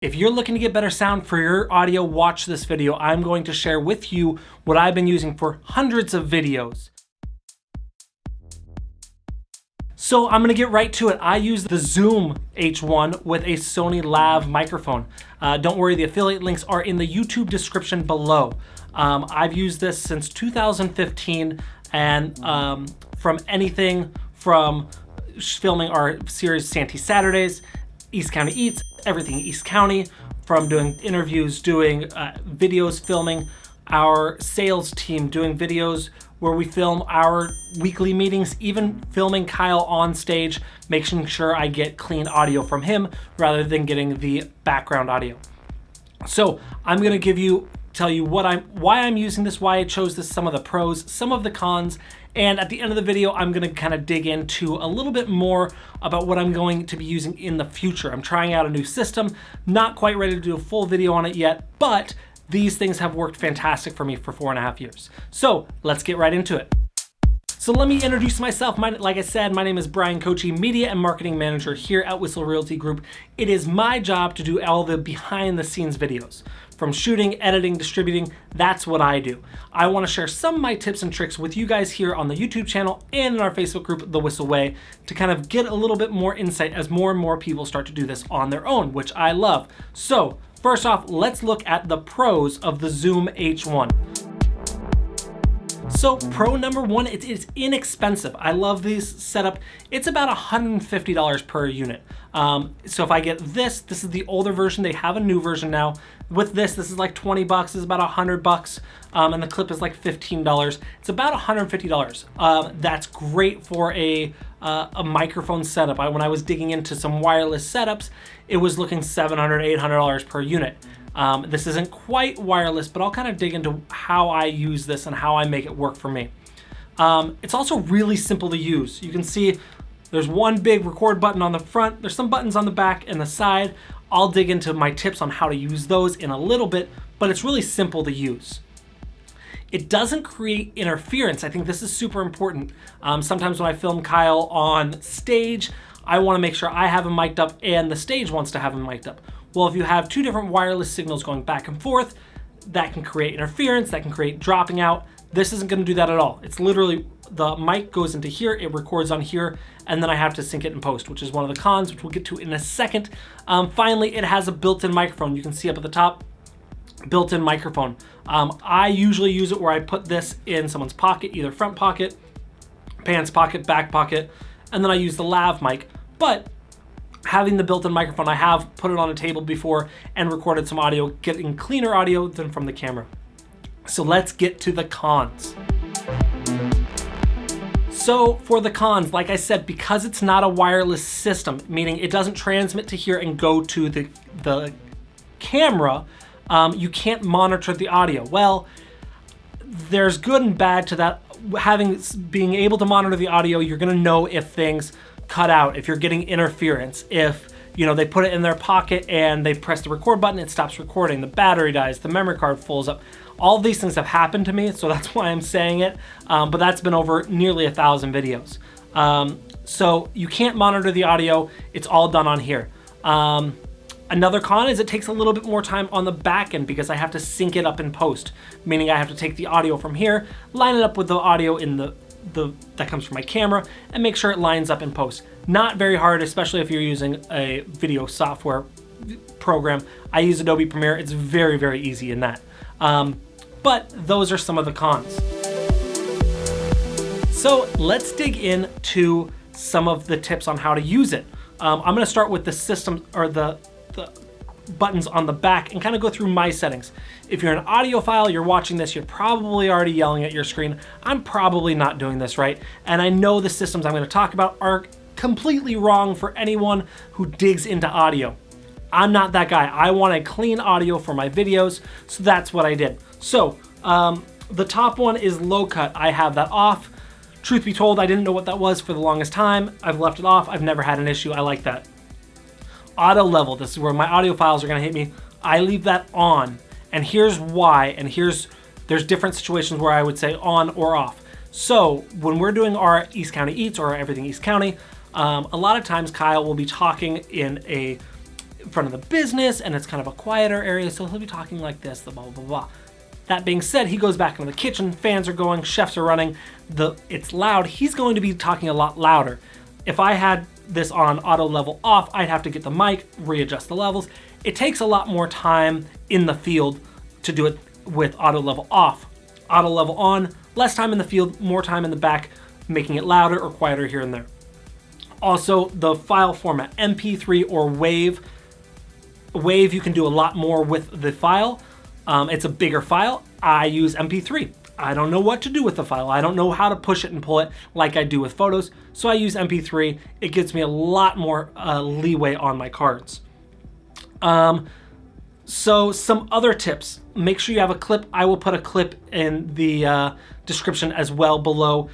If you're looking to get better sound for your audio, watch this video. I'm going to share with you what I've been using for hundreds of videos. So I'm gonna get right to it. I use the Zoom H1 with a Sony Lav microphone. Don't worry, the affiliate links are in the YouTube description below. I've used this since 2015, and from anything from filming our series Santee Saturdays, East County Eats, everything East County, from doing interviews, doing videos, filming our sales team, doing videos where we film our weekly meetings, even filming Kyle on stage, making sure I get clean audio from him rather than getting the background audio. So I'm gonna tell you why I'm using this, why I chose this, some of the pros, some of the cons, and at the end of the video, I'm gonna kind of dig into a little bit more about what I'm going to be using in the future. I'm trying out a new system, not quite ready to do a full video on it yet, but these things have worked fantastic for me for 4.5 years. So let's get right into it. So let me introduce myself. Like I said, my name is Brian Kochi, Media and Marketing Manager here at Whissel Realty Group. It is my job to do all the behind the scenes videos. From shooting, editing, distributing, that's what I do. I wanna share some of my tips and tricks with you guys here on the YouTube channel and in our Facebook group, The Whissel Way, to kind of get a little bit more insight as more and more people start to do this on their own, which I love. So first off, let's look at the pros of the Zoom H1. So pro number one, it is inexpensive. I love this setup. It's about $150 per unit. So if I get this is the older version. They have a new version now. With this is like 20 bucks, is about $100, and the clip is like $15. It's about $150. That's great for a microphone setup. When I was digging into some wireless setups, it was looking $700, $800 per unit. This isn't quite wireless, but I'll kind of dig into how I use this and how I make it work for me. It's also really simple to use. You can see there's one big record button on the front. There's some buttons on the back and the side. I'll dig into my tips on how to use those in a little bit, but it's really simple to use. It doesn't create interference. I think this is super important. Sometimes when I film Kyle on stage, I want to make sure I have him mic'd up and the stage wants to have him mic'd up. Well, if you have two different wireless signals going back and forth, that can create interference, that can create dropping out. This isn't gonna do that at all. It's literally, the mic goes into here, it records on here, and then I have to sync it in post, which is one of the cons, which we'll get to in a second. Finally, it has a built-in microphone. You can see up at the top, built-in microphone. I usually use it where I put this in someone's pocket, either front pocket, pants pocket, back pocket, and then I use the lav mic. But having the built-in microphone, I have put it on a table before and recorded some audio, getting cleaner audio than from the camera. So let's get to the cons. So for the cons, like I said, because it's not a wireless system, meaning it doesn't transmit to here and go to the camera, you can't monitor the audio. Well, there's good and bad to that. Being able to monitor the audio, you're gonna know if things cut out, if you're getting interference, if they put it in their pocket and they press the record button, it stops recording, the battery dies, the memory card fills up. All these things have happened to me, so that's why I'm saying it, but that's been over nearly 1,000 videos. So you can't monitor the audio, it's all done on here. Another con is it takes a little bit more time on the back end because I have to sync it up in post, meaning I have to take the audio from here, line it up with the audio in that comes from my camera, and make sure it lines up in post. Not very hard, especially if you're using a video software program. I use Adobe Premiere. It's very, very easy in that. But those are some of the cons. So let's dig into some of the tips on how to use it. I'm gonna start with the system, or the buttons on the back, and kind of go through my settings. If you're an audiophile, you're watching this, you're probably already yelling at your screen. I'm probably not doing this right. And I know the systems I'm gonna talk about are completely wrong for anyone who digs into audio. I'm not that guy. I want a clean audio for my videos, so that's what I did. So the top one is low cut. I have that off. Truth be told, I didn't know what that was for the longest time. I've left it off. I've never had an issue. I like that. Auto level, this is where my audio files are gonna hit me. I leave that on, and here's why, and there's different situations where I would say on or off. So when we're doing our East County Eats or everything East County, a lot of times Kyle will be talking in in front of the business and it's kind of a quieter area, so he'll be talking like this, the blah, blah, blah. That being said, he goes back into the kitchen, fans are going, chefs are running, it's loud, he's going to be talking a lot louder. If I had this on auto level off, I'd have to get the mic, readjust the levels. It takes a lot more time in the field to do it with auto level off. Auto level on, less time in the field, more time in the back, making it louder or quieter here and there. Also, the file format, MP3 or WAV. WAV, you can do a lot more with the file. It's a bigger file. I use MP3. I don't know what to do with the file. I don't know how to push it and pull it like I do with photos. So I use MP3. It gives me a lot more leeway on my cards. So some other tips. Make sure you have a clip. I will put a clip in the description as well below.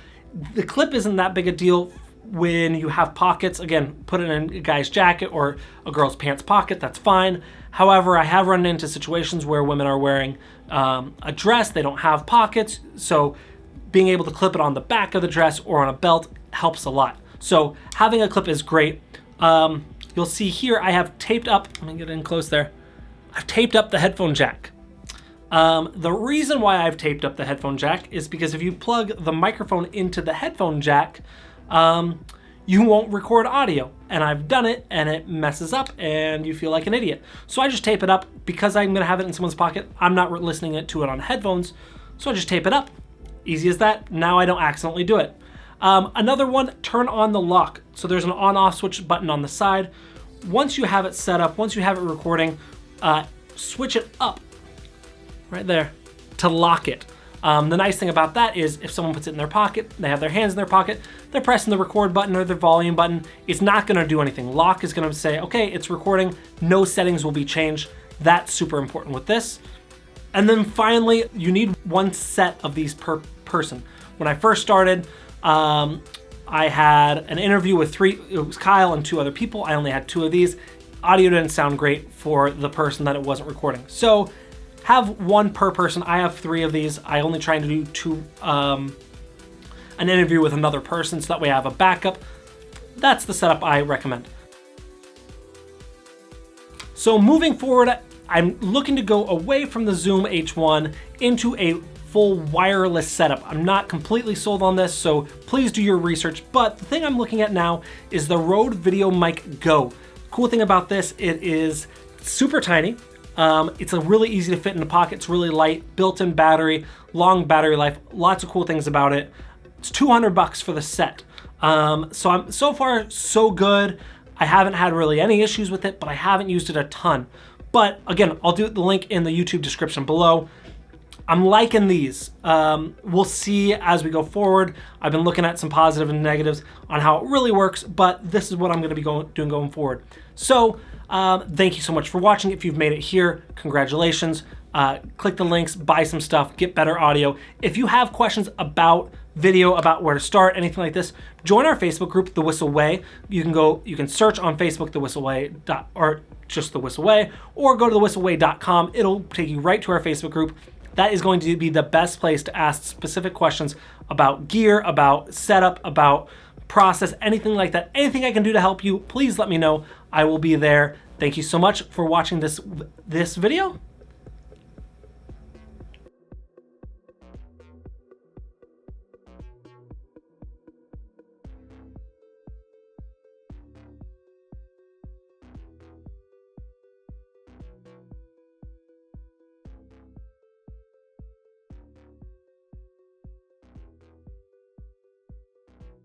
The clip isn't that big a deal when you have pockets. Again, put it in a guy's jacket or a girl's pants pocket, that's fine. However, I have run into situations where women are wearing a dress, they don't have pockets, so being able to clip it on the back of the dress or on a belt helps a lot. So having a clip is great. You'll see here I have taped up, let me get in close there, I've taped up the headphone jack. The reason why I've taped up the headphone jack is because if you plug the microphone into the headphone jack, you won't record audio, and I've done it and it messes up and you feel like an idiot. So I just tape it up because I'm gonna have it in someone's pocket. I'm not listening to it on headphones, so I just tape it up. Easy as that. Now I don't accidentally do it. Another one, turn on the lock. So there's an on-off switch button on the side. Once you have it set up, once you have it recording, switch it up right there to lock it. The nice thing about that is if someone puts it in their pocket, they have their hands in their pocket, they're pressing the record button or the volume button, it's not gonna do anything. Lock is gonna say, okay, it's recording, no settings will be changed. That's super important with this. And then finally, you need one set of these per person. When I first started, I had an interview with it was Kyle and 2 other people. I only had 2 of these. Audio didn't sound great for the person that it wasn't recording. So have one per person. I have 3 of these. I only try to do an interview with another person, so that way I have a backup. That's the setup I recommend. So moving forward, I'm looking to go away from the Zoom H1 into a full wireless setup. I'm not completely sold on this, so please do your research. But the thing I'm looking at now is the Rode Video Mic Go. Cool thing about this, it is super tiny. It's a really easy to fit in the pocket. It's really light, built-in battery, long battery life, lots of cool things about it. It's $200 for the set. So far so good. I haven't had really any issues with it, but I haven't used it a ton. But again, I'll do the link in the YouTube description below. I'm liking these. We'll see as we go forward. I've been looking at some positives and negatives on how it really works, but this is what I'm gonna be doing going forward. So thank you so much for watching. If you've made it here, congratulations. Click the links, buy some stuff, get better audio. If you have questions about video, about where to start, anything like this, join our Facebook group, The Whissel Way. You can search on Facebook, The Whissel Way, or just The Whissel Way, or go to thewhisselway.com. It'll take you right to our Facebook group. That is going to be the best place to ask specific questions about gear, about setup, about process, anything like that. Anything I can do to help you, please let me know. I will be there. Thank you so much for watching this video.